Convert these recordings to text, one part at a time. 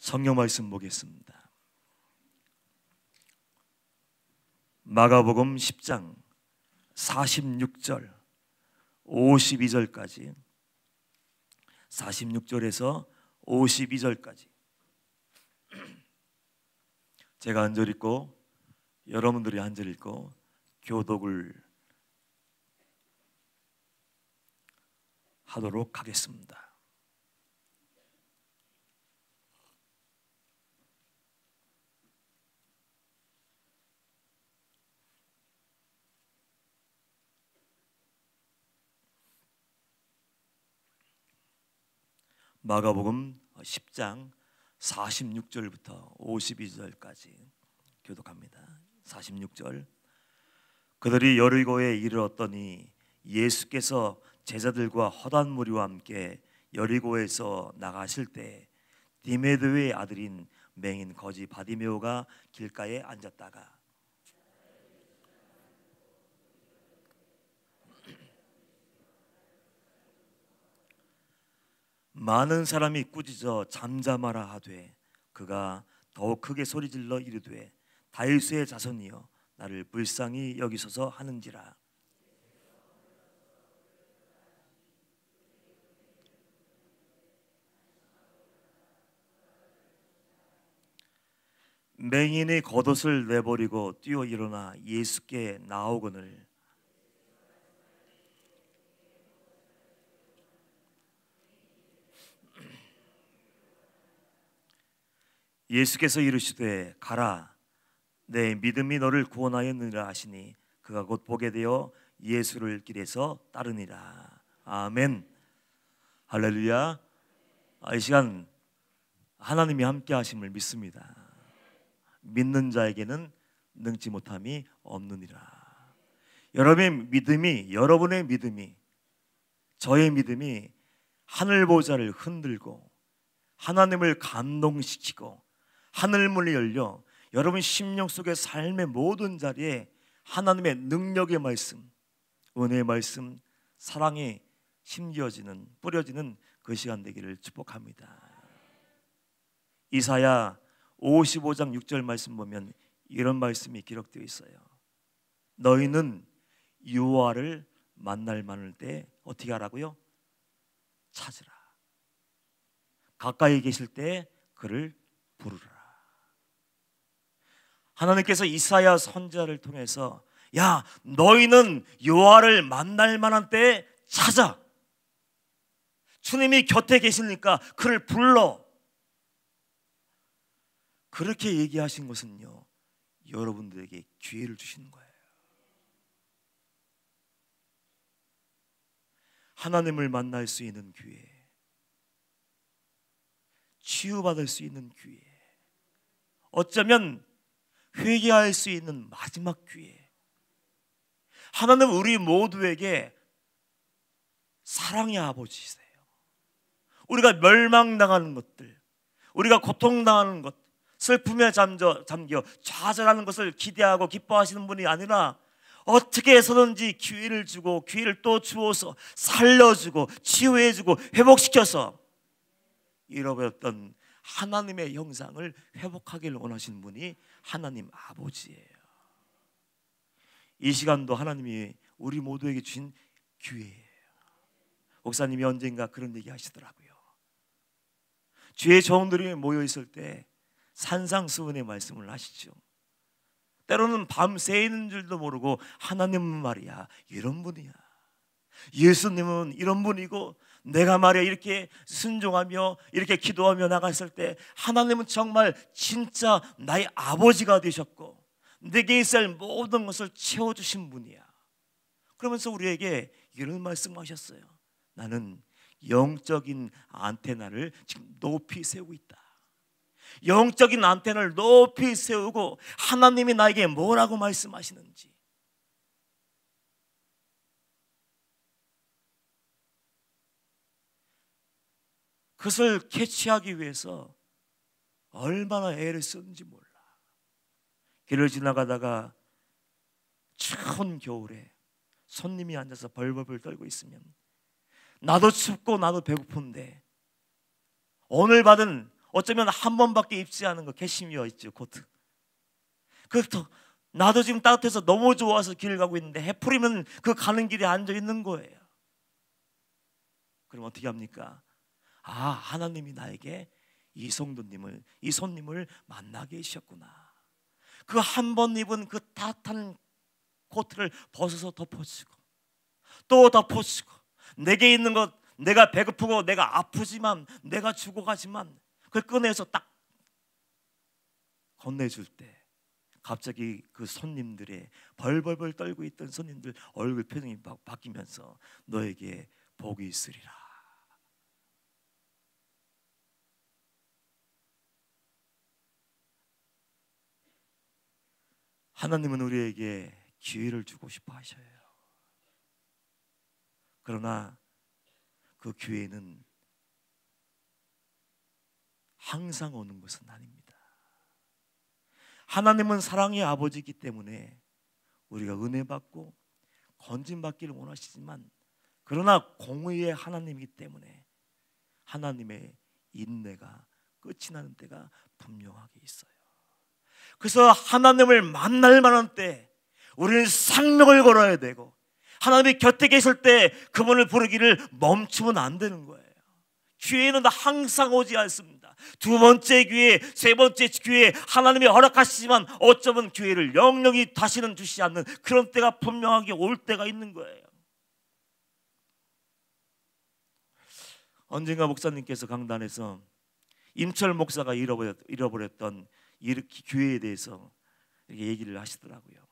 성경 말씀 보겠습니다. 마가복음 10장 46절 52절까지 46절에서 52절까지 제가 한 절 읽고 여러분들이 한 절 읽고 교독을 하도록 하겠습니다. 마가복음 10장 46절부터 52절까지 교독합니다. 46절. 그들이 여리고에 이르렀더니 예수께서 제자들과 허다한 무리와 함께 여리고에서 나가실 때 디메드의 아들인 맹인 거지 바디메오가 길가에 앉았다가 많은 사람이 꾸짖어 잠잠하라 하되 그가 더욱 크게 소리질러 이르되 다윗의 자손이여 나를 불쌍히 여기소서 하는지라. 맹인이 겉옷을 내버리고 뛰어 일어나 예수께 나오거늘 예수께서 이르시되 가라 내 믿음이 너를 구원하였느니라 하시니 그가 곧 보게 되어 예수를 길에서 따르니라. 아멘. 할렐루야. 이 시간 하나님이 함께 하심을 믿습니다. 믿는 자에게는 능치 못함이 없느니라. 여러분의 믿음이 저의 믿음이 하늘 보좌를 흔들고 하나님을 감동시키고 하늘문이 열려 여러분 심령 속의 삶의 모든 자리에 하나님의 능력의 말씀, 은혜의 말씀, 사랑이 심겨지는 뿌려지는 그 시간 되기를 축복합니다. 이사야 55장 6절 말씀 보면 이런 말씀이 기록되어 있어요. 너희는 여호와를 만날 만할 때 어떻게 하라고요? 찾으라. 가까이 계실 때 그를 부르라. 하나님께서 이사야 선지자를 통해서 야 너희는 여호와를 만날 만한 때에 찾아. 주님이 곁에 계시니까 그를 불러. 그렇게 얘기하신 것은요 여러분들에게 기회를 주시는 거예요. 하나님을 만날 수 있는 기회, 치유받을 수 있는 기회, 어쩌면 회개할 수 있는 마지막 기회. 하나님 우리 모두에게 사랑의 아버지이세요. 우리가 멸망당하는 것들, 우리가 고통당하는 것, 슬픔에 잠겨 좌절하는 것을 기대하고 기뻐하시는 분이 아니라 어떻게 해서든지 기회를 주고 기회를 또 주어서 살려주고 치유해주고 회복시켜서 잃어버렸던 하나님의 형상을 회복하기를 원하시는 분이 하나님 아버지예요. 이 시간도 하나님이 우리 모두에게 주신 기회예요. 목사님이 언젠가 그런 얘기 하시더라고요. 주의 종들이 모여 있을 때 산상수훈의 말씀을 하시죠. 때로는 밤새는 줄도 모르고 하나님은 말이야 이런 분이야, 예수님은 이런 분이고, 내가 말이야 이렇게 순종하며 이렇게 기도하며 나갔을 때 하나님은 정말 진짜 나의 아버지가 되셨고 내게 있을 모든 것을 채워주신 분이야. 그러면서 우리에게 이런 말씀하셨어요. 나는 영적인 안테나를 지금 높이 세우고 있다. 영적인 안테나를 높이 세우고 하나님이 나에게 뭐라고 말씀하시는지 그것을 캐치하기 위해서 얼마나 애를 썼는지 몰라. 길을 지나가다가 추운 겨울에 손님이 앉아서 벌벌벌 떨고 있으면 나도 춥고 나도 배고픈데 어쩌면 한 번밖에 입지 않은 거 캐시미어 있죠, 코트. 그렇다. 나도 지금 따뜻해서 너무 좋아서 길을 가고 있는데 해프리면 그 가는 길에 앉아 있는 거예요. 그럼 어떻게 합니까? 아, 하나님이 나에게 이 손님을 만나게 해주셨구나. 그 한 번 입은 그 따뜻한 코트를 벗어서 덮어주고 또 덮어주고, 내게 있는 것, 내가 배고프고 내가 아프지만 내가 죽어가지만 그걸 꺼내서 딱 건네줄 때 갑자기 그 손님들의 벌벌벌 떨고 있던 손님들 얼굴 표정이 바뀌면서 너에게 복이 있으리라. 하나님은 우리에게 기회를 주고 싶어 하셔요. 그러나 그 기회는 항상 오는 것은 아닙니다. 하나님은 사랑의 아버지이기 때문에 우리가 은혜 받고 건진 받기를 원하시지만, 그러나 공의의 하나님이기 때문에 하나님의 인내가 끝이 나는 때가 분명하게 있어요. 그래서 하나님을 만날 만한 때 우리는 생명을 걸어야 되고, 하나님이 곁에 계실 때 그분을 부르기를 멈추면 안 되는 거예요. 기회는 항상 오지 않습니다. 두 번째 기회, 세 번째 기회, 하나님이 허락하시지만 어쩌면 기회를 영영이 다시는 주시지 않는 그런 때가 분명하게 올 때가 있는 거예요. 언젠가 목사님께서 강단에서 임철 목사가 잃어버렸던 기회에 대해서 이렇게 얘기를 하시더라고요.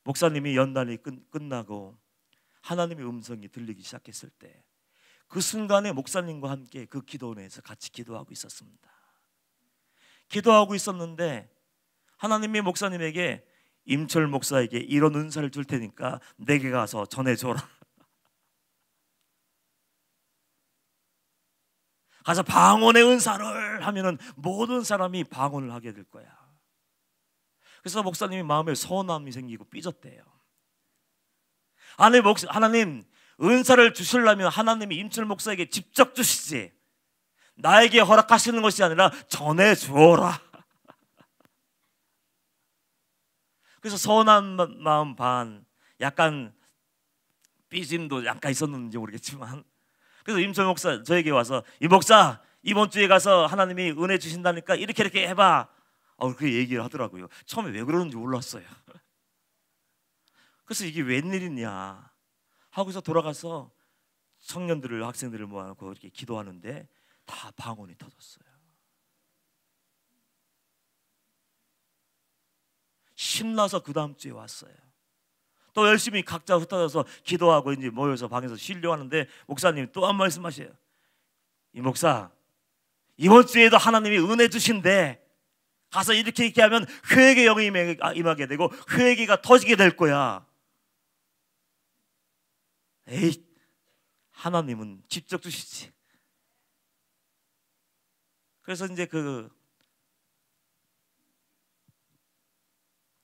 목사님이 연단이 끝나고 하나님의 음성이 들리기 시작했을 때 그 순간에 목사님과 함께 그 기도원에서 같이 기도하고 있었습니다. 기도하고 있었는데 하나님이 목사님에게 임철 목사에게 이런 은사를 줄 테니까 내게 가서 전해줘라. 가서 방언의 은사를 하면은 모든 사람이 방언을 하게 될 거야. 그래서 목사님이 마음에 서운함이 생기고 삐졌대요. 아니, 하나님 은사를 주시려면 하나님이 임철 목사에게 직접 주시지, 나에게 허락하시는 것이 아니라 전해주어라. 그래서 서운한 마음 반, 약간 삐짐도 약간 있었는지 모르겠지만, 그래서 임철 목사 저에게 와서 이 목사 이번 주에 가서 하나님이 은혜 주신다니까 이렇게 해봐. 그렇게 얘기를 하더라고요. 처음에 왜 그러는지 몰랐어요. 그래서 이게 웬일이냐 하고서 돌아가서 청년들을, 학생들을 모아놓고 이렇게 기도하는데 다 방언이 터졌어요. 신나서 그 다음 주에 왔어요. 또 열심히 각자 흩어져서 기도하고 이제 모여서 방에서 쉬려고 하는데 목사님이 또 한 말씀 하셔요. 이 목사, 이번 주에도 하나님이 은혜 주신대. 가서 이렇게 하면 회개 영이 임하게 되고 회개가 터지게 될 거야. 에이, 하나님은 직접 주시지. 그래서 이제 그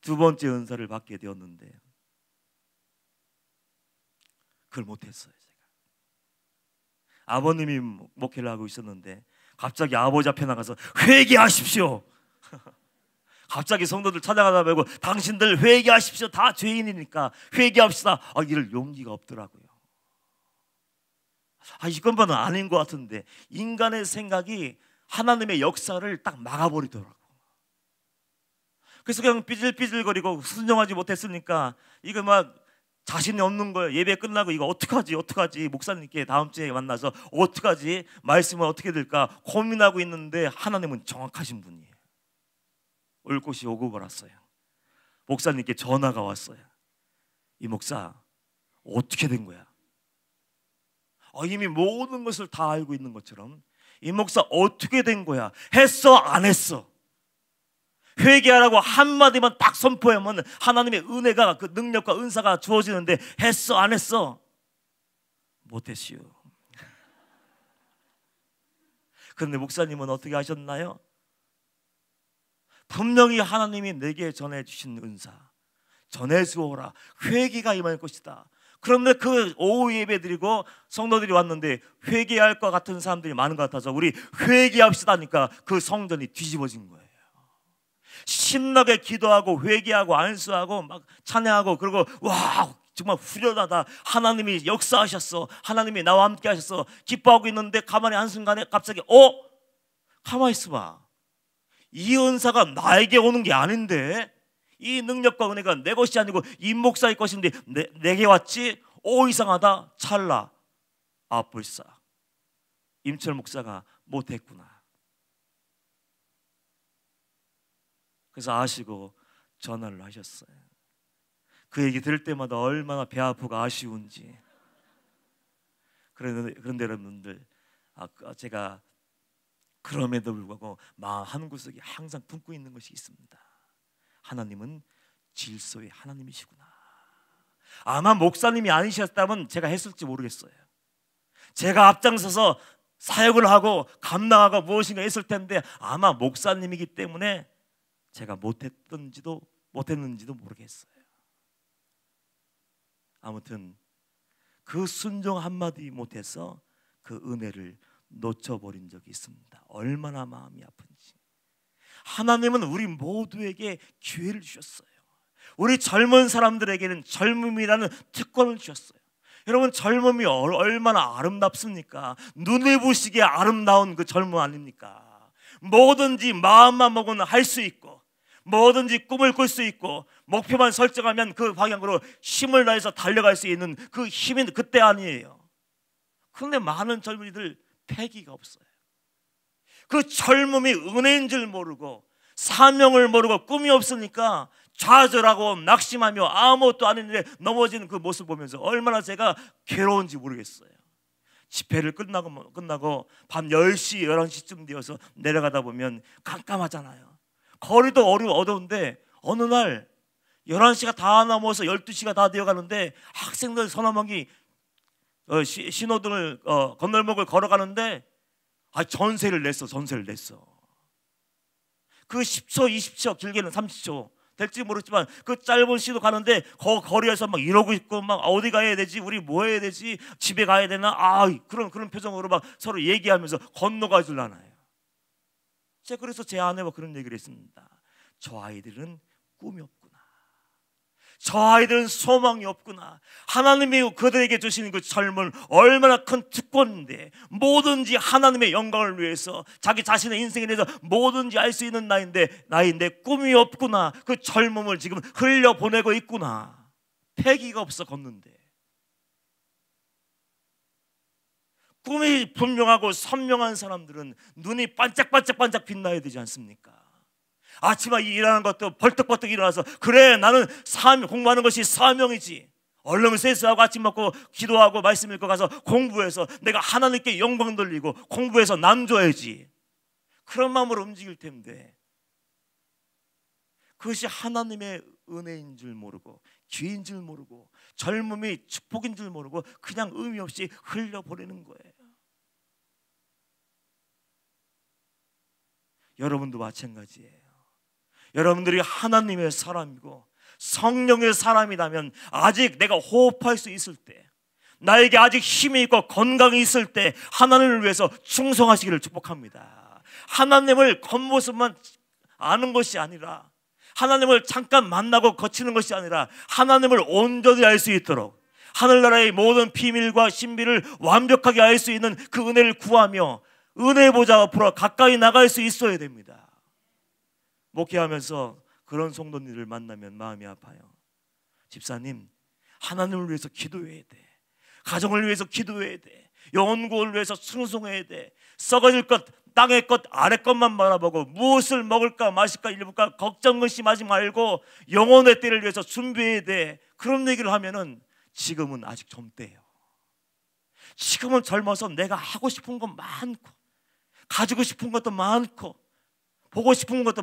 두 번째 은사를 받게 되었는데 그걸 못했어요. 제가 아버님이 목회를 하고 있었는데 갑자기 아버지 앞에 나가서 회개하십시오. 갑자기 성도들 찾아가다 말고 당신들 회개하십시오. 다 죄인이니까 회개합시다. 이럴 용기가 없더라고요. 이것만은 아닌 것 같은데 인간의 생각이 하나님의 역사를 딱 막아버리더라고. 그래서 그냥 삐질삐질거리고 순종하지 못했으니까 이거 막 자신이 없는 거예요. 예배 끝나고 이거 어떡하지 목사님께 다음 주에 만나서 어떡하지, 말씀은 어떻게 될까 고민하고 있는데 하나님은 정확하신 분이에요. 올 곳이 오고 말았어요. 목사님께 전화가 왔어요. 이 목사 어떻게 된 거야? 이미 모든 것을 다 알고 있는 것처럼 이 목사 어떻게 된 거야? 했어 안 했어? 회개하라고 한마디만 딱 선포하면 하나님의 은혜가, 그 능력과 은사가 주어지는데 했어 안 했어? 못했시오. 그런데 목사님은 어떻게 하셨나요? 분명히 하나님이 내게 전해주신 은사 전해주어라, 회개가 임할 것이다, 그런데 그 오후 예배 드리고 성도들이 왔는데 회개할 것 같은 사람들이 많은 것 같아서 우리 회개합시다니까 그 성전이 뒤집어진 거예요. 신나게 기도하고 회개하고 안수하고 막 찬양하고, 그리고 와 정말 후련하다, 하나님이 역사하셨어, 하나님이 나와 함께 하셨어 기뻐하고 있는데 가만히 한순간에 갑자기 가만히 있어봐, 이 은사가 나에게 오는 게 아닌데, 이 능력과 은혜가 내 것이 아니고 임 목사의 것인데 내게 왔지? 이상하다. 찰나 불사 임철 목사가 못했구나. 그래서 아시고 전화를 하셨어요. 그 얘기 들을 때마다 얼마나 배 아프고 아쉬운지. 그런데 여러분들, 제가 그럼에도 불구하고 마음 한구석에 항상 품고 있는 것이 있습니다. 하나님은 질서의 하나님이시구나. 아마 목사님이 아니셨다면 제가 했을지 모르겠어요. 제가 앞장서서 사역을 하고 감당하고 무엇인가 했을 텐데, 아마 목사님이기 때문에 제가 못했는지도 모르겠어요. 아무튼 그 순종 한마디 못해서 그 은혜를 놓쳐버린 적이 있습니다. 얼마나 마음이 아픈지. 하나님은 우리 모두에게 기회를 주셨어요. 우리 젊은 사람들에게는 젊음이라는 특권을 주셨어요. 여러분, 젊음이 얼마나 아름답습니까? 눈에 부시게 아름다운 그 젊음 아닙니까? 뭐든지 마음만 먹으면 할 수 있고, 뭐든지 꿈을 꿀 수 있고, 목표만 설정하면 그 방향으로 힘을 다해서 달려갈 수 있는 그 힘이 그때 아니에요. 그런데 많은 젊은이들 패기가 없어요. 그 젊음이 은혜인 줄 모르고 사명을 모르고 꿈이 없으니까 좌절하고 낙심하며 아무것도 아닌데 넘어지는 그 모습 보면서 얼마나 제가 괴로운지 모르겠어요. 집회를 끝나고 밤 10시, 11시쯤 되어서 내려가다 보면 깜깜하잖아요. 거리도 어두운데 어느 날 11시가 다 넘어서 12시가 다 되어가는데 학생들 서너 명이 신호등을 건널목을 걸어가는데 전세를 냈어. 그 10초, 20초, 길게는 30초 될지 모르지만 그 짧은 시도 가는데 거리에서 막 이러고 있고, 막 어디 가야 되지? 우리 뭐 해야 되지? 집에 가야 되나? 그런 표정으로 막 서로 얘기하면서 건너가 줄라나요. 제가 그래서 제 아내와 그런 얘기를 했습니다. 저 아이들은 꿈이 없구나. 저 아이들은 소망이 없구나. 하나님이 그들에게 주시는 그 젊은 얼마나 큰 특권인데, 뭐든지 하나님의 영광을 위해서 자기 자신의 인생에 대해서 뭐든지 할 수 있는 나이인데 꿈이 없구나. 그 젊음을 지금 흘려보내고 있구나. 패기가 없어 걷는데. 꿈이 분명하고 선명한 사람들은 눈이 반짝반짝 빛나야 되지 않습니까? 아침에 일하는 것도 벌떡벌떡 일어나서, 그래 나는 공부하는 것이 사명이지, 얼른 세수하고 아침 먹고 기도하고 말씀 읽고 가서 공부해서 내가 하나님께 영광 돌리고 공부해서 남 줘야지, 그런 마음으로 움직일 텐데, 그것이 하나님의 은혜인 줄 모르고 기회인 줄 모르고 젊음이 축복인 줄 모르고 그냥 의미 없이 흘려보내는 거예요. 여러분도 마찬가지예요. 여러분들이 하나님의 사람이고 성령의 사람이라면, 아직 내가 호흡할 수 있을 때, 나에게 아직 힘이 있고 건강이 있을 때 하나님을 위해서 충성하시기를 축복합니다. 하나님을 겉모습만 아는 것이 아니라, 하나님을 잠깐 만나고 거치는 것이 아니라 하나님을 온전히 알 수 있도록, 하늘나라의 모든 비밀과 신비를 완벽하게 알 수 있는 그 은혜를 구하며 은혜 보좌 앞으로 가까이 나갈 수 있어야 됩니다. 목회하면서 그런 성도님들을 만나면 마음이 아파요. 집사님, 하나님을 위해서 기도해야 돼. 가정을 위해서 기도해야 돼. 영혼구원을 위해서 충성해야 돼. 썩어질 것, 땅의 것, 아래 것만 바라보고 무엇을 먹을까 마실까 입을까 걱정 근심하지 말고 영혼의 때를 위해서 준비해야 돼. 그런 얘기를 하면은 지금은 아직 젊대요. 지금은 젊어서 내가 하고 싶은 건 많고, 가지고 싶은 것도 많고, 보고 싶은 것도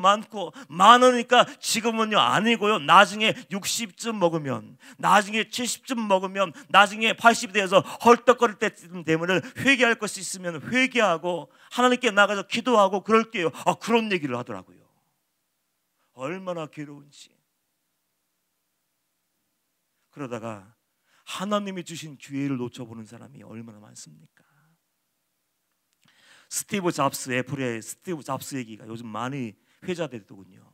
많으니까 지금은요 아니고요, 나중에 60쯤 먹으면, 나중에 70쯤 먹으면, 나중에 80이 되어서 헐떡거릴 때쯤 되면 회개할 것이 있으면 회개하고 하나님께 나가서 기도하고 그럴게요. 그런 얘기를 하더라고요. 얼마나 괴로운지. 그러다가 하나님이 주신 기회를 놓쳐보는 사람이 얼마나 많습니까? 스티브 잡스, 애플의 스티브 잡스 얘기가 요즘 많이 회자되더군요.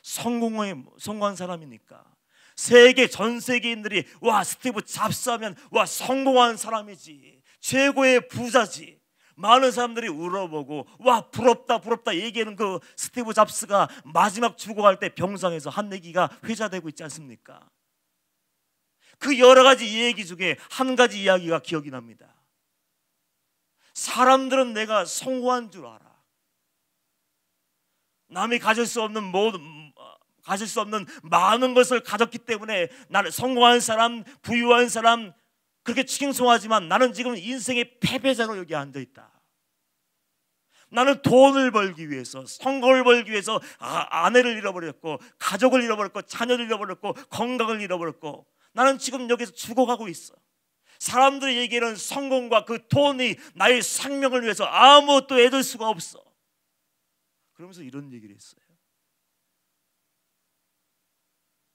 성공한 사람이니까 세계 전 세계인들이 와, 스티브 잡스 하면 와, 성공한 사람이지, 최고의 부자지. 많은 사람들이 울어보고 와, 부럽다 부럽다 얘기하는 그 스티브 잡스가 마지막 죽어갈 때 병상에서 한 얘기가 회자되고 있지 않습니까? 그 여러 가지 얘기 중에 한 가지 이야기가 기억이 납니다. 사람들은 내가 성공한 줄 알아. 남이 가질 수 없는 많은 것을 가졌기 때문에 나는 성공한 사람, 부유한 사람, 그렇게 칭송하지만 나는 지금 인생의 패배자로 여기 앉아있다. 나는 돈을 벌기 위해서, 성공을 벌기 위해서 아내를 잃어버렸고, 가족을 잃어버렸고, 자녀를 잃어버렸고, 건강을 잃어버렸고, 나는 지금 여기서 죽어가고 있어. 사람들이 얘기하는 성공과 그 돈이 나의 생명을 위해서 아무것도 애들 수가 없어. 그러면서 이런 얘기를 했어요.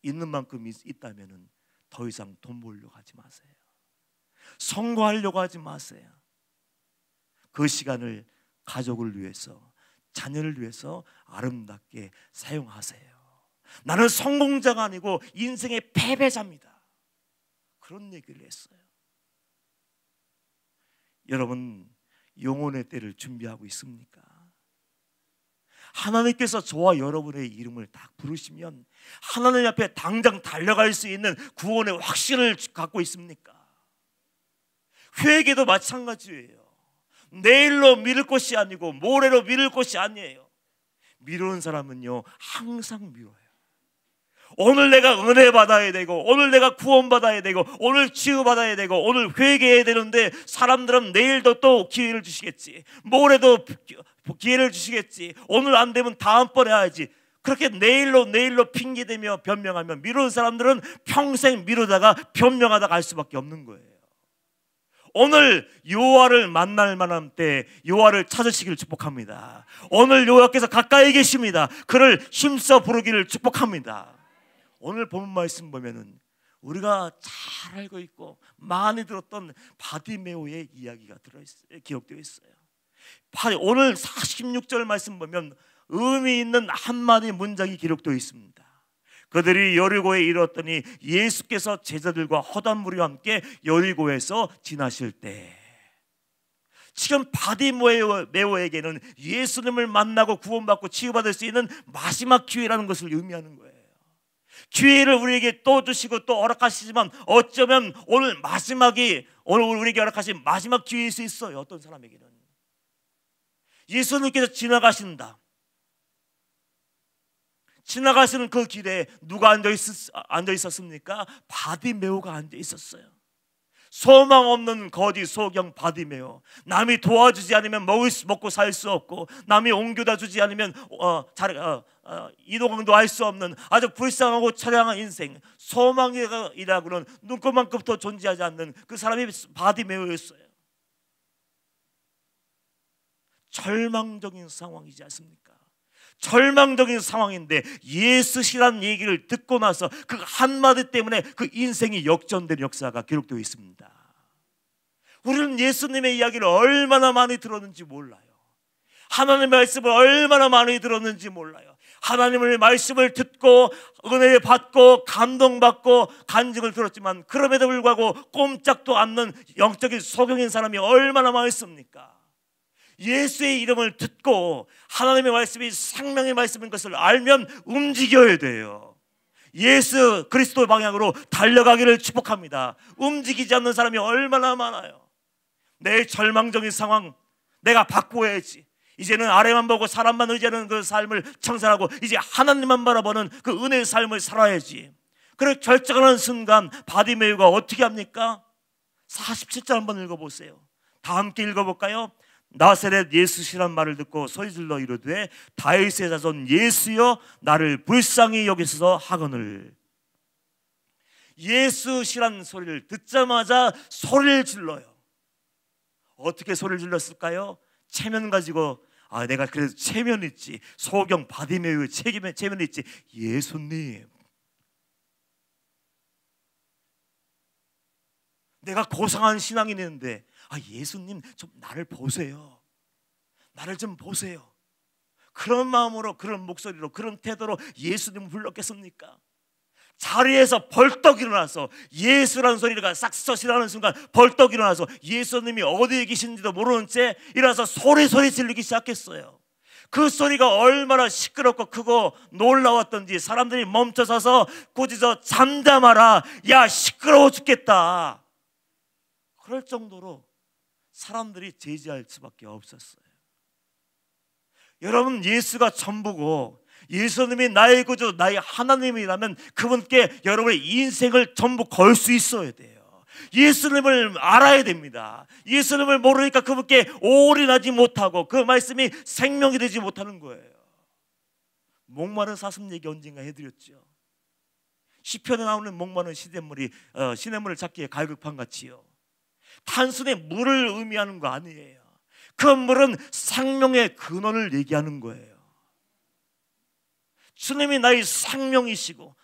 있는 만큼 있다면 더 이상 돈 벌려고 하지 마세요. 성공하려고 하지 마세요. 그 시간을 가족을 위해서, 자녀를 위해서 아름답게 사용하세요. 나는 성공자가 아니고 인생의 패배자입니다. 그런 얘기를 했어요. 여러분, 영혼의 때를 준비하고 있습니까? 하나님께서 저와 여러분의 이름을 딱 부르시면 하나님 앞에 당장 달려갈 수 있는 구원의 확신을 갖고 있습니까? 회개도 마찬가지예요. 내일로 미룰 것이 아니고 모레로 미룰 것이 아니에요. 미루는 사람은요, 항상 미뤄요. 오늘 내가 은혜 받아야 되고, 오늘 내가 구원 받아야 되고, 오늘 치유 받아야 되고, 오늘 회개해야 되는데 사람들은 내일도 또 기회를 주시겠지, 모레도 기회를 주시겠지, 오늘 안 되면 다음번에 해야지. 그렇게 내일로 핑계대며 변명하면 미루는 사람들은 평생 미루다가 변명하다 갈 수밖에 없는 거예요. 오늘 여호와를 만날 만한 때 여호와를 찾으시기를 축복합니다. 오늘 여호와께서 가까이 계십니다. 그를 힘써 부르기를 축복합니다. 오늘 본 말씀 보면은 우리가 잘 알고 있고 많이 들었던 바디메오의 이야기가 기록되어 있어요. 오늘 46절 말씀 보면 의미 있는 한마디 문장이 기록되어 있습니다. 그들이 여리고에 이르렀더니 예수께서 제자들과 허다한 무리와 함께 여리고에서 지나실 때, 지금 바디메오에게는 예수님을 만나고 구원받고 치유받을 수 있는 마지막 기회라는 것을 의미하는 거예요. 기회를 우리에게 또 주시고 또 허락하시지만 어쩌면 오늘 우리에게 허락하신 마지막 기회일 수 있어요. 어떤 사람에게는 예수님께서 지나가시는 그 길에 누가 앉아 있었습니까? 바디메오가 앉아 있었어요. 소망 없는 거지 소경 바디메오. 남이 도와주지 않으면 먹고 살 수 없고, 남이 옮겨다 주지 않으면 이동도 할 수 없는 아주 불쌍하고 처량한 인생, 소망이라고는 눈곱만큼도 존재하지 않는 그 사람이 바디메오였어요. 절망적인 상황이지 않습니까? 절망적인 상황인데 예수시라는 얘기를 듣고 나서 그 한마디 때문에 그 인생이 역전된 역사가 기록되어 있습니다. 우리는 예수님의 이야기를 얼마나 많이 들었는지 몰라요. 하나님의 말씀을 얼마나 많이 들었는지 몰라요. 하나님의 말씀을 듣고 은혜 받고 감동받고 간증을 들었지만 그럼에도 불구하고 꼼짝도 않는 영적인 소경인 사람이 얼마나 많습니까? 예수의 이름을 듣고 하나님의 말씀이 생명의 말씀인 것을 알면 움직여야 돼요. 예수 그리스도 방향으로 달려가기를 축복합니다. 움직이지 않는 사람이 얼마나 많아요. 내 절망적인 상황 내가 바꾸어야지. 이제는 아래만 보고 사람만 의지하는 그 삶을 청산하고 이제 하나님만 바라보는 그 은혜의 삶을 살아야지. 그래 결정하는 순간 바디메오가 어떻게 합니까? 47절 한번 읽어보세요. 다 함께 읽어볼까요? 나사렛 예수시란 말을 듣고 소리질러 이르되 다윗의 자손 예수여 나를 불쌍히 여기소서 하거늘. 예수시란 소리를 듣자마자 소리를 질러요. 어떻게 소리를 질렀을까요? 체면 가지고 내가 그래도 체면 있지, 소경 바디메오의 체면 있지. 예수님, 내가 고상한 신앙이 있는데 예수님 좀 나를 보세요. 나를 좀 보세요. 그런 마음으로, 그런 목소리로, 그런 태도로 예수님을 불렀겠습니까? 자리에서 벌떡 일어나서 예수라는 소리가 싹 서시라는 순간 벌떡 일어나서 예수님이 어디에 계신지도 모르는 채 일어나서 소리 지르기 시작했어요. 그 소리가 얼마나 시끄럽고 크고 놀라웠던지 사람들이 멈춰서서 꾸짖어 잠잠하라, 야 시끄러워 죽겠다, 그럴 정도로 사람들이 제지할 수밖에 없었어요. 여러분, 예수가 전부고 예수님이 나의 구주, 나의 하나님이라면 그분께 여러분의 인생을 전부 걸 수 있어야 돼요. 예수님을 알아야 됩니다. 예수님을 모르니까 그분께 올인하지 못하고 그 말씀이 생명이 되지 못하는 거예요. 목마른 사슴 얘기 언젠가 해드렸죠. 시편에 나오는 목마른 시냇물을 찾기에 갈급한 같이요. 단순히 물을 의미하는 거 아니에요. 그 물은 생명의 근원을 얘기하는 거예요. 주님이 나의 생명이시고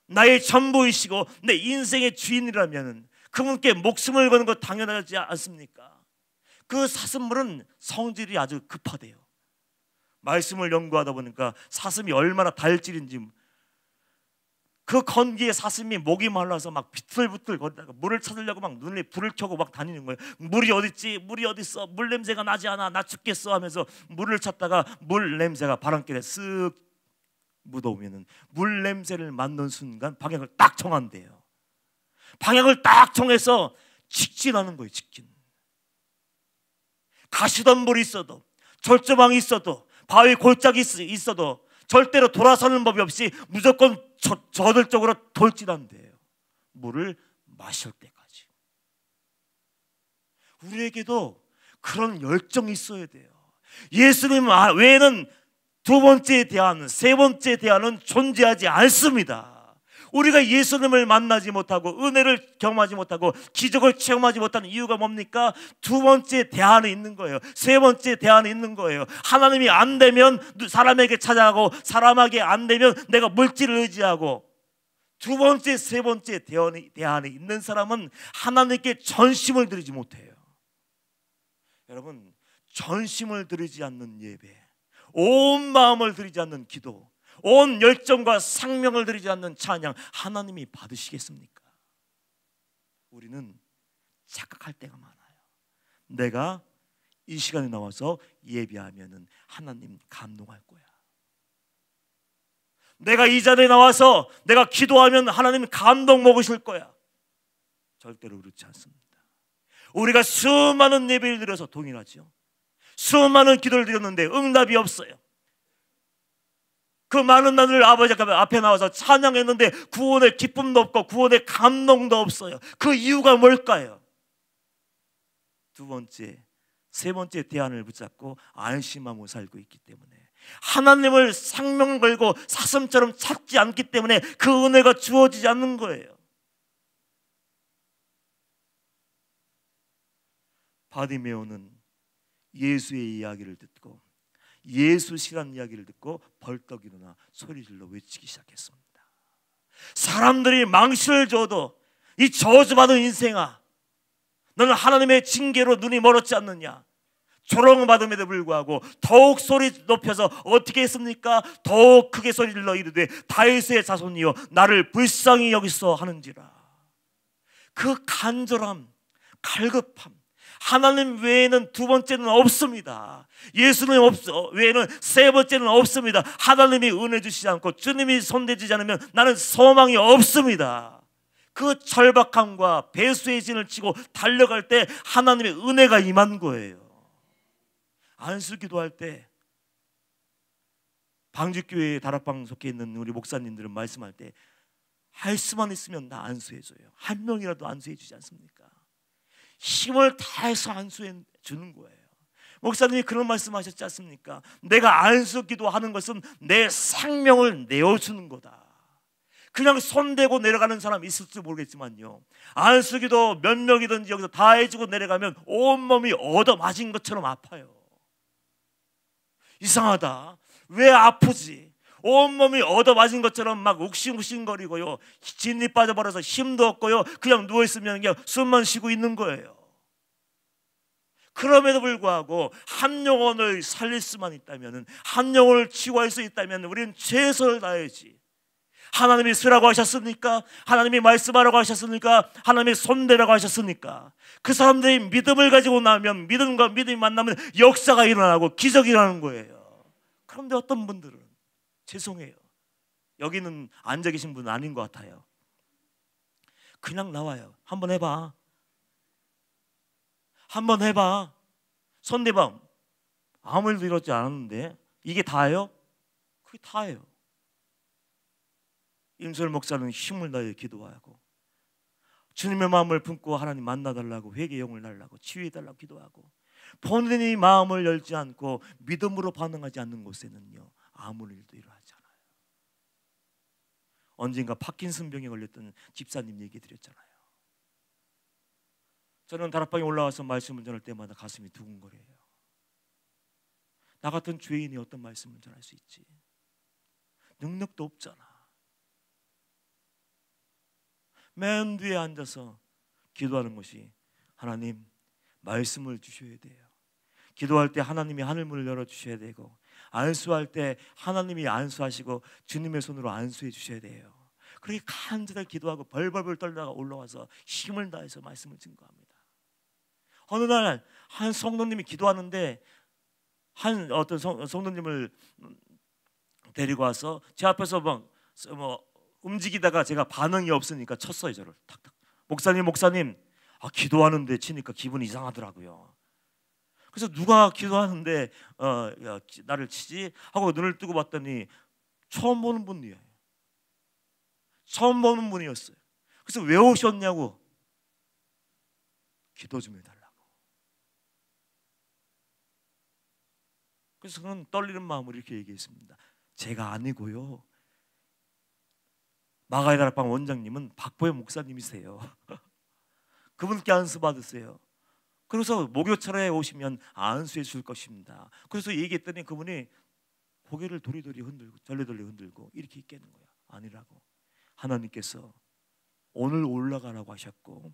나의 전부이시고 내 인생의 주인이라면 그분께 목숨을 거는 것 당연하지 않습니까? 그 사슴물은 성질이 아주 급하대요. 말씀을 연구하다 보니까 사슴이 얼마나 달질인지, 그 건기에 사슴이 목이 말라서 막 비틀비틀 거리다가 물을 찾으려고 막 눈에 불을 켜고 막 다니는 거예요. 물이 어딨지? 물이 어딨어? 물 냄새가 나지 않아? 나 죽겠어 하면서 물을 찾다가 물 냄새가 바람길에 쓱 묻어오면은 물 냄새를 맡는 순간 방향을 딱 정한대요. 방향을 딱 정해서 직진하는 거예요. 직진. 가시덤불이 있어도, 절조망이 있어도, 바위 골짜기 있어도 절대로 돌아서는 법이 없이 무조건 저들적으로 돌진한대요. 물을 마실 때까지. 우리에게도 그런 열정이 있어야 돼요. 예수님 외에는 두 번째 대안은, 세 번째 대안은 존재하지 않습니다. 우리가 예수님을 만나지 못하고 은혜를 경험하지 못하고 기적을 체험하지 못하는 이유가 뭡니까? 두 번째 대안이 있는 거예요. 세 번째 대안이 있는 거예요. 하나님이 안 되면 사람에게 찾아가고, 사람에게 안 되면 내가 물질을 의지하고, 두 번째, 세 번째 대안이 있는 사람은 하나님께 전심을 드리지 못해요. 여러분, 전심을 드리지 않는 예배, 온 마음을 드리지 않는 기도, 온 열정과 생명을 드리지 않는 찬양, 하나님이 받으시겠습니까? 우리는 착각할 때가 많아요. 내가 이 시간에 나와서 예배하면은 하나님 감동할 거야. 내가 이 자리에 나와서 내가 기도하면 하나님 감동 먹으실 거야. 절대로 그렇지 않습니다. 우리가 수많은 예배를 드려서 동일하죠. 수많은 기도를 드렸는데 응답이 없어요. 그 많은 날을 아버지 앞에 나와서 찬양했는데 구원의 기쁨도 없고 구원의 감동도 없어요. 그 이유가 뭘까요? 두 번째, 세 번째 대안을 붙잡고 안심하고 살고 있기 때문에, 하나님을 생명 걸고 사슴처럼 찾지 않기 때문에 그 은혜가 주어지지 않는 거예요. 바디메오는 예수의 이야기를 듣고, 예수시란 이야기를 듣고 벌떡 일어나 소리질러 외치기 시작했습니다. 사람들이 망신을 줘도 이 저주받은 인생아, 너는 하나님의 징계로 눈이 멀었지 않느냐? 조롱받음에도 불구하고 더욱 소리 높여서 어떻게 했습니까? 더욱 크게 소리질러 이르되 다윗의 자손이여 나를 불쌍히 여기소 하는지라. 그 간절함, 갈급함, 하나님 외에는 두 번째는 없습니다. 예수님 외에는 세 번째는 없습니다. 하나님이 은혜 주시지 않고 주님이 손대주지 않으면 나는 소망이 없습니다. 그 절박함과 배수의 진을 치고 달려갈 때 하나님의 은혜가 임한 거예요. 안수기도할 때 방주교회 다락방 속해 있는 우리 목사님들은 말씀할 때 할 수만 있으면 나 안수해줘요. 한 명이라도 안수해 주지 않습니까? 힘을 다해서 안수해 주는 거예요. 목사님이 그런 말씀하셨지 않습니까? 내가 안수기도 하는 것은 내 생명을 내어주는 거다. 그냥 손대고 내려가는 사람 있을지 모르겠지만요, 안수기도 몇 명이든지 여기서 다 해주고 내려가면 온몸이 얻어맞은 것처럼 아파요. 이상하다. 왜 아프지? 온몸이 얻어맞은 것처럼 막 욱신욱신거리고요, 진이 빠져버려서 힘도 없고요, 그냥 누워있으면 그냥 숨만 쉬고 있는 거예요. 그럼에도 불구하고 한 영혼을 살릴 수만 있다면, 한 영혼을 치유할 수 있다면 우리는 최선을 다해야지. 하나님이 쓰라고 하셨습니까? 하나님이 말씀하라고 하셨습니까? 하나님이 손대라고 하셨습니까? 그 사람들이 믿음을 가지고 나면, 믿음과 믿음이 만나면 역사가 일어나고 기적이 일어나는 거예요. 그런데 어떤 분들은, 죄송해요, 여기는 앉아 계신 분은 아닌 것 같아요. 그냥 나와요. 한번 해봐, 한번 해봐. 손대봐. 아무 일도 이렇지 않았는데 이게 다예요? 그게 다예요. 임설 목사는 힘을 다해 기도하고, 주님의 마음을 품고 하나님 만나달라고, 회개 영을 달라고, 치유해달라고 기도하고, 본인이 마음을 열지 않고 믿음으로 반응하지 않는 곳에는요, 아무 일도 일어나지 않아요. 언젠가 파킨슨병에 걸렸던 집사님 얘기 드렸잖아요. 저는 다락방에 올라와서 말씀을 전할 때마다 가슴이 두근거려요. 나 같은 죄인이 어떤 말씀을 전할 수 있지? 능력도 없잖아. 맨 뒤에 앉아서 기도하는 것이, 하나님 말씀을 주셔야 돼요. 기도할 때 하나님이 하늘문을 열어주셔야 되고, 안수할 때 하나님이 안수하시고 주님의 손으로 안수해 주셔야 돼요. 그렇게 간절하게 기도하고 벌벌벌 떨다가 올라와서 힘을 다해서 말씀을 증거합니다. 어느 날 한 성도님이 기도하는데, 한 어떤 성도님을 데리고 와서 제 앞에서 막 움직이다가 제가 반응이 없으니까 쳤어요. 저를 탁탁. 목사님, 기도하는데 치니까 기분이 이상하더라고요. 그래서 누가 기도하는데 나를 치지 하고 눈을 뜨고 봤더니 처음 보는 분이에요. 처음 보는 분이었어요. 그래서 왜 오셨냐고, 기도 좀 해달라고. 그래서 그는 떨리는 마음으로 이렇게 얘기했습니다. 제가 아니고요, 마가의 다락방 원장님은 박보현 목사님이세요. 그분께 안수 받으세요. 그래서 목요철에 오시면 안수해 줄 것입니다. 그래서 얘기했더니 그분이 고개를 도리도리 흔들고 절레절레 흔들고 이렇게 있겠는 거예요. 아니라고. 하나님께서 오늘 올라가라고 하셨고,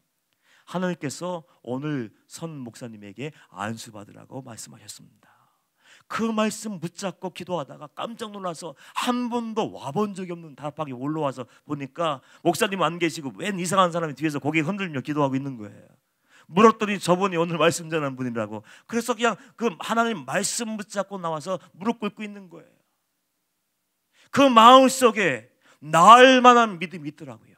하나님께서 오늘 선 목사님에게 안수 받으라고 말씀하셨습니다. 그 말씀 붙잡고 기도하다가 깜짝 놀라서 한 번도 와본 적이 없는 다락방에 올라와서 보니까 목사님 안 계시고 웬 이상한 사람이 뒤에서 고개 흔들며 기도하고 있는 거예요. 물었더니 저분이 오늘 말씀 전하는 분이라고. 그래서 그냥 그 하나님 말씀 붙잡고 나와서 무릎 꿇고 있는 거예요. 그 마음속에 나을 만한 믿음이 있더라고요.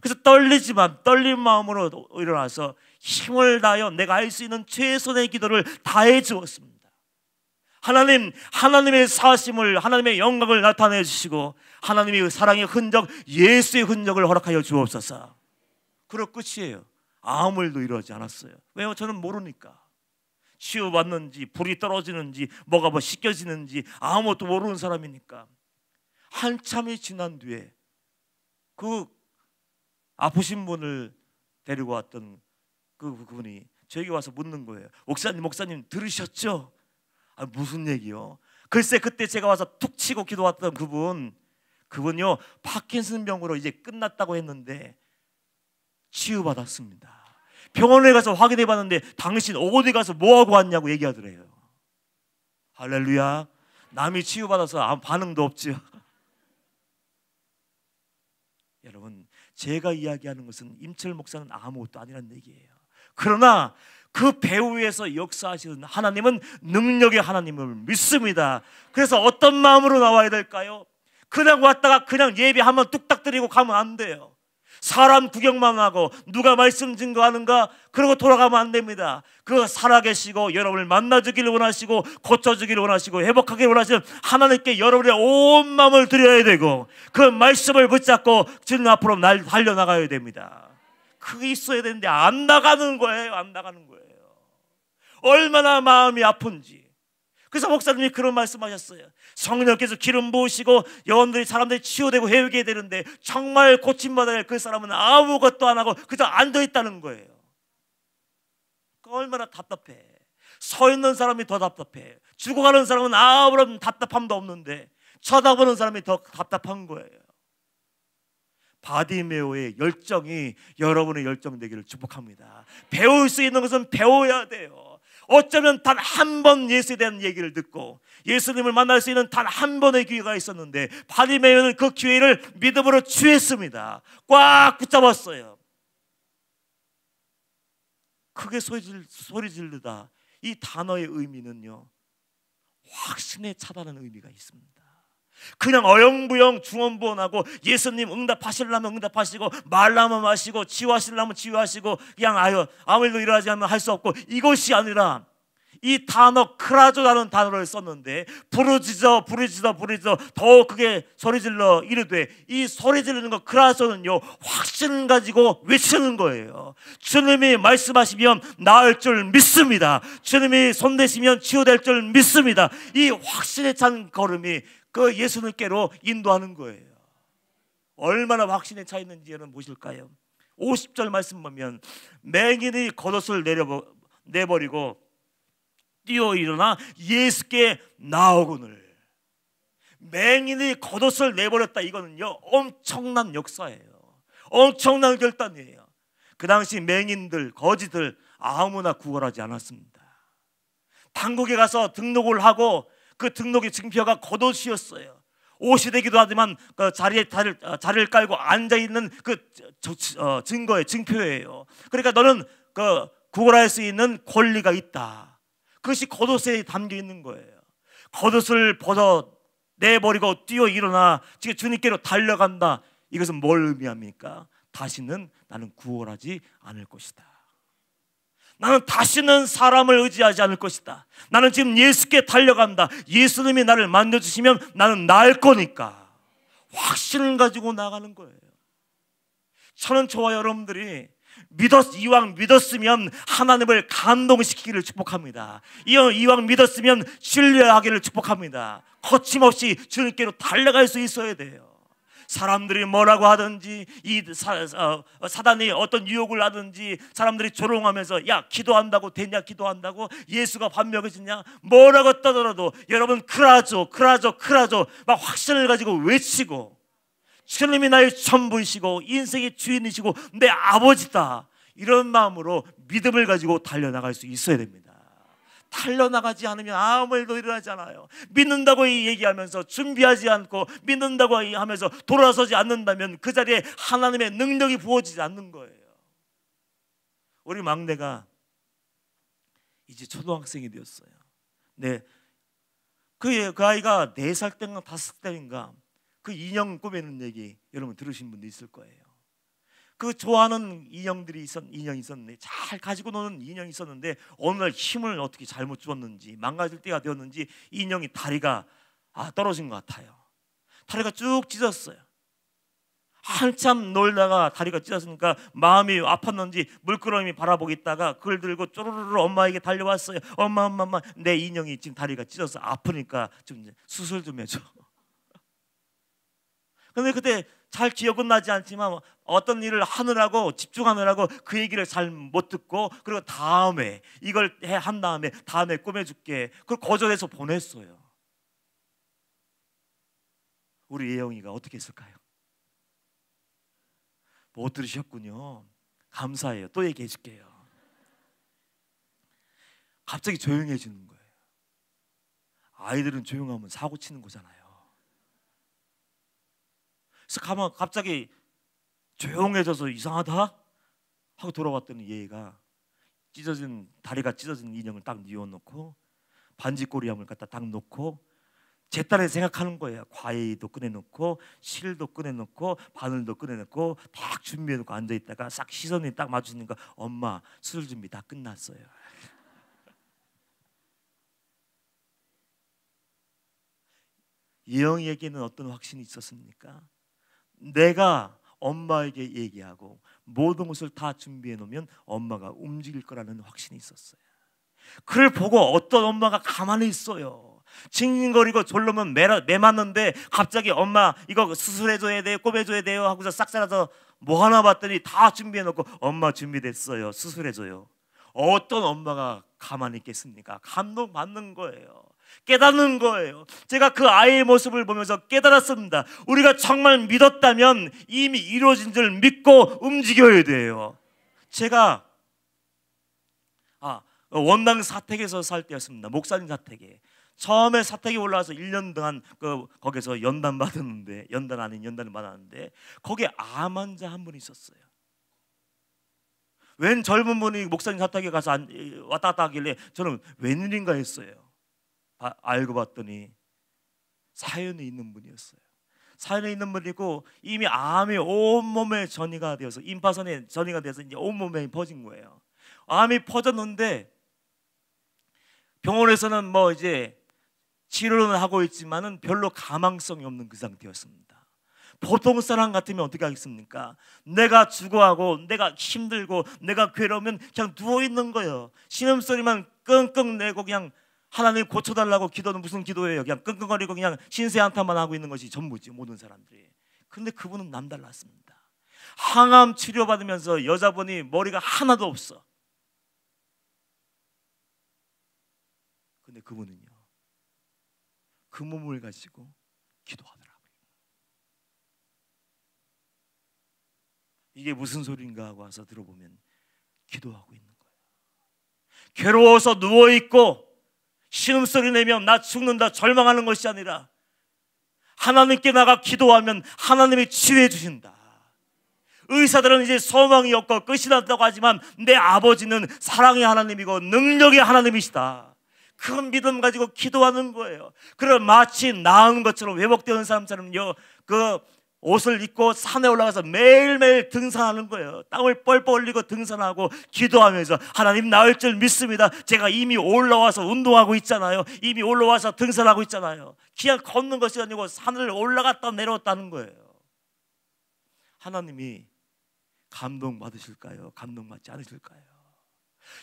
그래서 떨리지만 떨린 마음으로 일어나서 힘을 다하여 내가 할 수 있는 최선의 기도를 다해 주었습니다. 하나님, 하나님의 사심을, 하나님의 영광을 나타내 주시고, 하나님의 사랑의 흔적, 예수의 흔적을 허락하여 주옵소서. 그럴 끝이에요. 아무 일도 이러지 않았어요. 왜요? 저는 모르니까. 치유받는지 불이 떨어지는지 뭐가 씻겨지는지 아무것도 모르는 사람이니까. 한참이 지난 뒤에 그 아프신 분을 데리고 왔던 그분이 저에게 와서 묻는 거예요. 목사님 들으셨죠? 무슨 얘기요? 글쎄 그때 제가 와서 툭 치고 기도왔던 그분요, 파킨슨병으로 이제 끝났다고 했는데 치유받았습니다. 병원에 가서 확인해 봤는데 당신 어디 가서 뭐하고 왔냐고 얘기하더래요. 할렐루야. 남이 치유받아서 아무 반응도 없지요. 여러분, 제가 이야기하는 것은 임철 목사는 아무것도 아니라는 얘기예요. 그러나 그 배후에서 역사하시는 하나님은 능력의 하나님을 믿습니다. 그래서 어떤 마음으로 나와야 될까요? 그냥 왔다가 그냥 예배 한번 뚝딱 드리고 가면 안 돼요. 사람 구경만 하고 누가 말씀 증거하는가 그러고 돌아가면 안 됩니다. 그 살아계시고 여러분을 만나주기를 원하시고 고쳐주기를 원하시고 회복하기를 원하시는 하나님께 여러분의 온 마음을 드려야 되고, 그 말씀을 붙잡고 주님 앞으로 달려나가야 됩니다. 그게 있어야 되는데 안 나가는 거예요. 안 나가는 거예요. 얼마나 마음이 아픈지. 그래서 목사님이 그런 말씀하셨어요. 성령께서 기름 부으시고 사람들이 치유되고 회복해야 되는데 정말 고침받아야 할 그 사람은 아무것도 안 하고 그저 앉아있다는 거예요. 얼마나 답답해. 서 있는 사람이 더 답답해. 죽어가는 사람은 아무런 답답함도 없는데 쳐다보는 사람이 더 답답한 거예요. 바디메오의 열정이 여러분의 열정 되기를 축복합니다. 배울 수 있는 것은 배워야 돼요. 어쩌면 단 한 번 예수에 대한 얘기를 듣고 예수님을 만날 수 있는 단 한 번의 기회가 있었는데 바디메오는 그 기회를 믿음으로 취했습니다. 꽉 붙잡았어요. 크게 소리 지르다, 이 단어의 의미는요, 확신에 차다는 의미가 있습니다. 그냥 어영부영 중언부언하고 예수님 응답하시려면 응답하시고 말라면 마시고 치유하시려면 치유하시고 그냥 아무 일도 일어나지 않으면 할 수 없고, 이것이 아니라 이 단어 크라조라는 단어를 썼는데 부르짖어 더 크게 소리질러 이르되, 이 소리지르는 거 크라조는요 확신을 가지고 외치는 거예요. 주님이 말씀하시면 나을 줄 믿습니다. 주님이 손대시면 치유될 줄 믿습니다. 이 확신에 찬 걸음이 그 예수님께로 인도하는 거예요. 얼마나 확신에 차 있는지 여러분 보실까요? 50절 말씀 보면 맹인이 겉옷을 내버리고 뛰어 일어나 예수께 나오거늘. 맹인이 겉옷을 내버렸다, 이거는요 엄청난 역사예요. 엄청난 결단이에요. 그 당시 맹인들, 거지들 아무나 구걸하지 않았습니다. 당국에 가서 등록을 하고 그 등록의 증표가 겉옷이었어요. 옷이 되기도 하지만 그 자리를 깔고 앉아 있는 그 증거의 증표예요. 그러니까 너는 그 구걸할 수 있는 권리가 있다. 그것이 겉옷에 담겨 있는 거예요. 겉옷을 벗어 내버리고 뛰어 일어나 지금 주님께로 달려간다. 이것은 뭘 의미합니까? 다시는 나는 구걸하지 않을 것이다. 나는 다시는 사람을 의지하지 않을 것이다. 나는 지금 예수께 달려간다. 예수님이 나를 만져주시면 나는 나을 거니까. 확신을 가지고 나가는 거예요. 저는 저와 여러분들이 이왕 믿었으면 하나님을 감동시키기를 축복합니다. 이왕 믿었으면 신뢰하기를 축복합니다. 거침없이 주님께로 달려갈 수 있어야 돼요. 사람들이 뭐라고 하든지, 사단이 어떤 유혹을 하든지, 사람들이 조롱하면서 야 기도한다고 되냐, 기도한다고 예수가 밥 먹여주냐, 뭐라고 떠들어도 여러분 크라조 막 확신을 가지고 외치고, 주님이 나의 전부이시고 인생의 주인이시고 내 아버지다, 이런 마음으로 믿음을 가지고 달려나갈 수 있어야 됩니다. 달려나가지 않으면 아무 일도 일어나지 않아요. 믿는다고 얘기하면서 준비하지 않고 믿는다고 하면서 돌아서지 않는다면 그 자리에 하나님의 능력이 부어지지 않는 거예요. 우리 막내가 이제 초등학생이 되었어요. 네, 그 아이가 4살 때인가 5살 때인가 그 인형 꾸미는 얘기 여러분 들으신 분도 있을 거예요. 그 좋아하는 인형이 있었는데, 잘 가지고 노는 인형이 있었는데 어느 날 힘을 어떻게 잘못 주었는지 망가질 때가 되었는지 인형이 다리가 떨어진 것 같아요. 다리가 쭉 찢었어요. 한참 놀다가 다리가 찢었으니까 마음이 아팠는지 물끄러미 바라보고 있다가 그걸 들고 쪼르르 엄마에게 달려왔어요. 엄마 내 인형이 지금 다리가 찢어서 아프니까 좀 수술 좀 해줘. 근데 그때 잘 기억은 나지 않지만 어떤 일을 하느라고 집중하느라고 그 얘기를 잘 못 듣고, 그리고 다음에 이걸 한 다음에 다음에 꾸며줄게, 그걸 거절해서 보냈어요. 우리 예영이가 어떻게 했을까요? 못 들으셨군요. 감사해요. 또 얘기해 줄게요. 갑자기 조용해지는 거예요. 아이들은 조용하면 사고 치는 거잖아요. 그래서 가만 갑자기 조용해져서 이상하다 하고 돌아왔더니 얘가 다리가 찢어진 인형을 딱 뉘어놓고 반지꼬리함을 갖다 딱 놓고 제 딸이 생각하는 거예요. 과일도 꺼내놓고 실도 꺼내놓고 바늘도 꺼내놓고 딱 준비해놓고 앉아있다가 싹 시선이 딱 마주치니까 엄마 수술 준비 다 끝났어요. 예영이에게는 어떤 확신이 있었습니까? 내가 엄마에게 얘기하고 모든 것을 다 준비해 놓으면 엄마가 움직일 거라는 확신이 있었어요. 그걸 보고 어떤 엄마가 가만히 있어요. 징징거리고 졸르면 매맞는데 갑자기 엄마 이거 수술해줘야 돼요, 꿰매줘야 돼요 하고서 싹 잘라서 뭐 하나 봤더니 다 준비해 놓고 엄마 준비됐어요, 수술해줘요. 어떤 엄마가 가만히 있겠습니까? 감동받는 거예요. 깨닫는 거예요. 제가 그 아이의 모습을 보면서 깨달았습니다. 우리가 정말 믿었다면 이미 이루어진 줄 믿고 움직여야 돼요. 제가 원당 사택에서 살 때였습니다. 목사님 사택에 처음에 사택에 올라와서 1년 동안 거기서 연단 받았는데, 연단 아닌 연단을 받았는데 거기에 암 환자 한 분이 있었어요. 웬 젊은 분이 목사님 사택에 가서 왔다 갔다 하길래 저는 웬일인가 했어요. 알고 봤더니 사연이 있는 분이었어요. 사연이 있는 분이고 이미 암이 온몸에 전이가 되어서, 임파선에 전이가 돼서 이제 온몸에 퍼진 거예요. 암이 퍼졌는데 병원에서는 뭐 이제 치료는 하고 있지만은 별로 가망성이 없는 그 상태였습니다. 보통 사람 같으면 어떻게 하겠습니까? 내가 죽어하고 내가 힘들고 내가 괴로우면 그냥 누워 있는 거예요. 신음소리만 끙끙 내고 그냥 하나님 고쳐달라고 기도는 무슨 기도예요? 그냥 끙끙거리고 그냥 신세 한탄만 하고 있는 것이 전부지, 모든 사람들이. 근데 그분은 남달랐습니다. 항암 치료받으면서 여자분이 머리가 하나도 없어. 근데 그분은요, 그 몸을 가지고 기도하더라고요. 이게 무슨 소린가 하고 와서 들어보면 기도하고 있는 거예요. 괴로워서 누워있고 신음소리 내며 나 죽는다 절망하는 것이 아니라 하나님께 나가 기도하면 하나님이 치유해 주신다. 의사들은 이제 소망이 없고 끝이 났다고 하지만 내 아버지는 사랑의 하나님이고 능력의 하나님이시다. 그 믿음 가지고 기도하는 거예요. 그럼 마치 나은 것처럼 회복되는 사람처럼요, 그 옷을 입고 산에 올라가서 매일매일 등산하는 거예요. 땀을 뻘뻘 흘리고 등산하고 기도하면서 하나님 나을 줄 믿습니다. 제가 이미 올라와서 운동하고 있잖아요. 이미 올라와서 등산하고 있잖아요. 그냥 걷는 것이 아니고 산을 올라갔다 내려왔다는 거예요. 하나님이 감동받으실까요? 감동받지 않으실까요?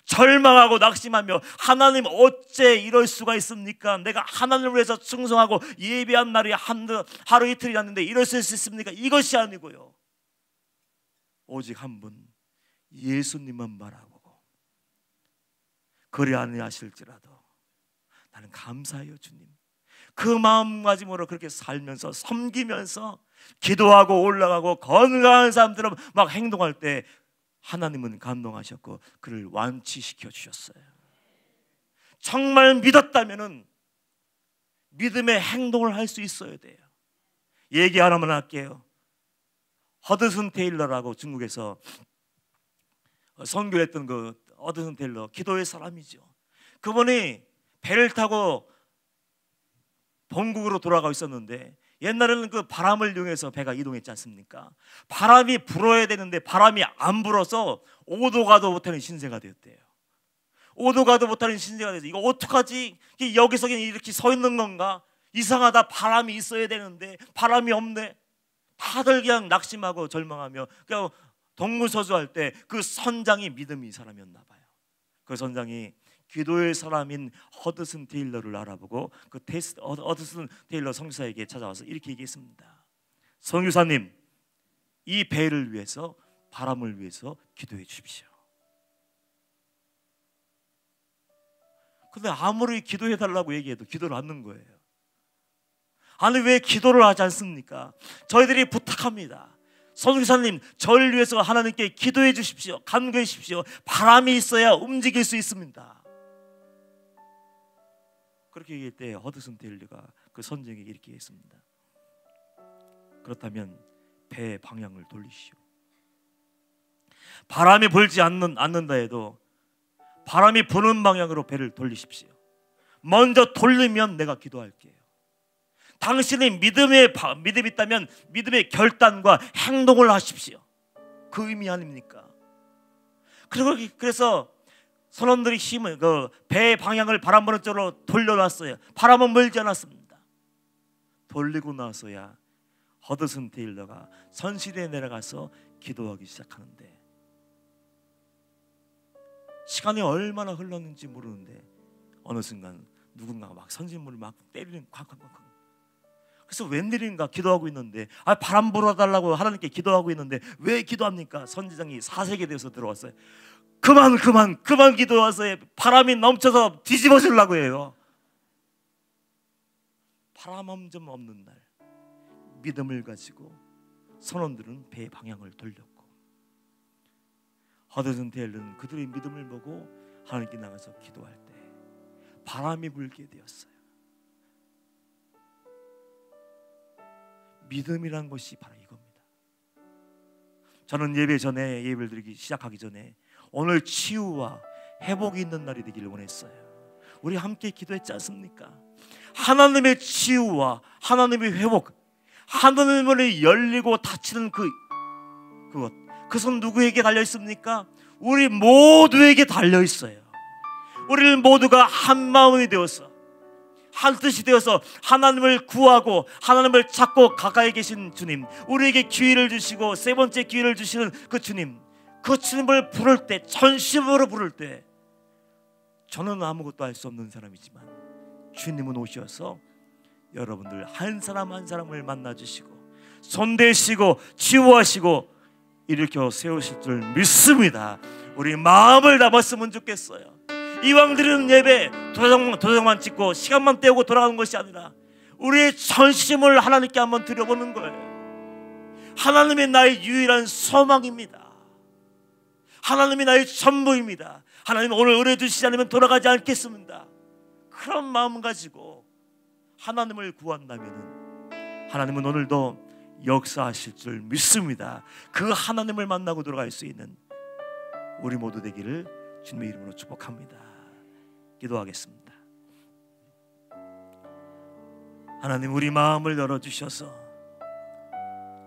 절망하고 낙심하며 하나님 어째 이럴 수가 있습니까? 내가 하나님을 위해서 충성하고 예배한 날이 하루 이틀이 났는데 이럴 수 있습니까? 이것이 아니고요, 오직 한 분 예수님만 바라보고 그리 아니하실지라도 나는 감사해요 주님. 그 마음가짐으로 그렇게 살면서 섬기면서 기도하고 올라가고 건강한 사람들은 막 행동할 때 하나님은 감동하셨고 그를 완치시켜 주셨어요. 정말 믿었다면은 믿음의 행동을 할 수 있어야 돼요. 얘기 하나만 할게요. 허드슨 테일러라고 중국에서 선교했던 그 허드슨 테일러, 기도의 사람이죠. 그분이 배를 타고 본국으로 돌아가고 있었는데 옛날에는 그 바람을 이용해서 배가 이동했지 않습니까? 바람이 불어야 되는데 바람이 안 불어서 오도 가도 못하는 신세가 되었대요. 오도 가도 못하는 신세가 돼서 이거 어떡하지? 여기서 그냥 이렇게 서 있는 건가? 이상하다. 바람이 있어야 되는데 바람이 없네. 다들 그냥 낙심하고 절망하며 그냥 동무서주할 때 그 선장이 믿음이 사람이었나 봐요. 그 선장이 기도의 사람인 허드슨 테일러를 알아보고 그 허드슨 테일러 선교사에게 찾아와서 이렇게 얘기했습니다. 선교사님, 이 배를 위해서, 바람을 위해서 기도해 주십시오. 근데 아무리 기도해 달라고 얘기해도 기도를 안 하는 거예요. 아니 왜 기도를 하지 않습니까? 저희들이 부탁합니다. 선교사님, 저를 위해서 하나님께 기도해 주십시오. 간구해 주십시오. 바람이 있어야 움직일 수 있습니다. 그렇게 얘기할 때 허드슨 테일러가 그 선장에게 이렇게 했습니다. 그렇다면 배의 방향을 돌리시오. 바람이 불지 않는다 해도 바람이 부는 방향으로 배를 돌리십시오. 먼저 돌리면 내가 기도할게요. 당신이 믿음이 있다면 믿음의 결단과 행동을 하십시오. 그 의미 아닙니까? 그래서 선원들이 힘을 그 배의 방향을 바람 부는 쪽으로 돌려놨어요. 바람은 물지 않았습니다. 돌리고 나서야 허드슨 테일러가 선실에 내려가서 기도하기 시작하는데 시간이 얼마나 흘렀는지 모르는데 어느 순간 누군가가 막 선진물을 막 때리는 쾅쾅쾅쾅. 그래서 웬일인가 기도하고 있는데 바람 불어달라고 하나님께 기도하고 있는데 왜 기도합니까? 선지장이 사색에 대해서 들어왔어요. 그만 기도하세요. 바람이 넘쳐서 뒤집어지려고 해요. 바람 한 점 없는 날 믿음을 가지고 선원들은 배의 방향을 돌렸고, 허드슨 테일러는 그들의 믿음을 보고 하나님께 나가서 기도할 때 바람이 불게 되었어요. 믿음이란 것이 바로 이겁니다. 저는 예배 전에, 예배를 드리기 시작하기 전에 오늘 치유와 회복이 있는 날이 되기를 원했어요. 우리 함께 기도했지 않습니까? 하나님의 치유와 하나님의 회복, 하나님의 문이 열리고 닫히는 그것은 누구에게 달려 있습니까? 우리 모두에게 달려 있어요. 우리는 모두가 한 마음이 되어서, 한 뜻이 되어서 하나님을 구하고 하나님을 찾고 가까이 계신 주님, 우리에게 기회를 주시고 세 번째 기회를 주시는 그 주님을 부를 때, 전심으로 부를 때, 저는 아무것도 할 수 없는 사람이지만 주님은 오셔서 여러분들 한 사람 한 사람을 만나주시고 손대시고 치유하시고 일으켜 세우실 줄 믿습니다. 우리 마음을 담았으면 좋겠어요. 이왕 드리는 예배 도장만 찍고 시간만 때우고 돌아가는 것이 아니라 우리의 전심을 하나님께 한번 드려보는 거예요. 하나님이 나의 유일한 소망입니다. 하나님이 나의 전부입니다. 하나님 오늘 은혜 주시지 않으면 돌아가지 않겠습니다. 그런 마음 가지고 하나님을 구한다면 하나님은 오늘도 역사하실 줄 믿습니다. 그 하나님을 만나고 돌아갈 수 있는 우리 모두 되기를 주님의 이름으로 축복합니다. 기도하겠습니다. 하나님, 우리 마음을 열어주셔서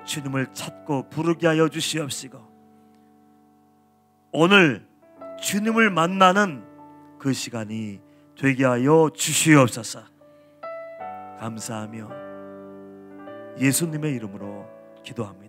주님을 찾고 부르게 하여 주시옵시고, 오늘 주님을 만나는 그 시간이 되게 하여 주시옵소서. 감사하며 예수님의 이름으로 기도합니다.